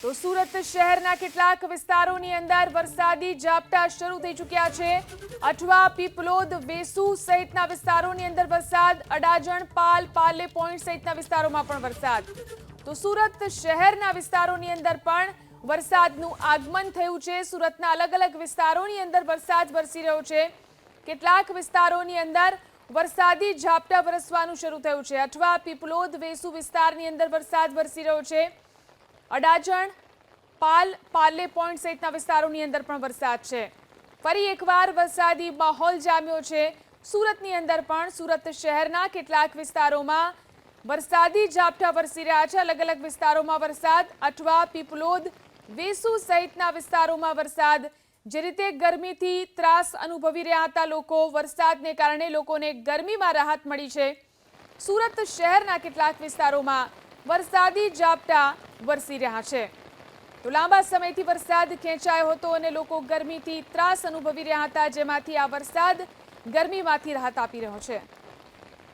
તો સુરત શહેરના કેટલાક વિસ્તારોની અંદર વરસાદી ઝાપટા શરૂ થઈ ચૂક્યા છે। અઠવા, પીપલોદ, વેસુ સહિતના વિસ્તારોની અંદર વરસાદ, અડાજણ, પાલ, પાલે પોઈન્ટ સહિતના વિસ્તારોમાં પણ વરસાદ। તો સુરત શહેરના વિસ્તારોની અંદર પણ વરસાદનું આગમન થયું છે। સુરતના અલગ અલગ વિસ્તારોની અંદર વરસાદ વરસી રહ્યો છે। કેટલાક વિસ્તારોની અંદર વરસાદી ઝાપટા વરસવાનું શરૂ થયું છે। અઠવા, પીપલોદ, વેસુ વિસ્તારની અંદર વરસાદ વરસી રહ્યો છે। અડાજણ, પાલ, પાલે પોઈન્ટ સહિતના વિસ્તારોની અંદર પણ વરસાદ છે। ફરી એકવાર વરસાદી માહોલ જામ્યો છે સુરતની અંદર પણ। સુરત શહેરના કેટલાક વિસ્તારોમાં વરસાદી ઝાપટા વરસી રહ્યા છે। અલગ અલગ વિસ્તારોમાં વરસાદ, અઠવા, પીપલોદ, વેસુ સહિતના વિસ્તારોમાં વરસાદ। જે રીતે ગરમીથી ત્રાસ અનુભવી રહ્યા હતા લોકો, વરસાદને કારણે લોકોને ગરમીમાં રાહત મળી છે। સુરત શહેરના કેટલાક વિસ્તારોમાં વરસાદી ઝાપટા વરસી રહ્યા છે। તો લાંબા સમયથી વરસાદ ખેંચાયો હતો અને લોકો ગરમીથી ત્રાસ અનુભવી રહ્યા હતા, જેમાંથી આ વરસાદ ગરમીમાંથી રાહત આપી રહ્યો છે।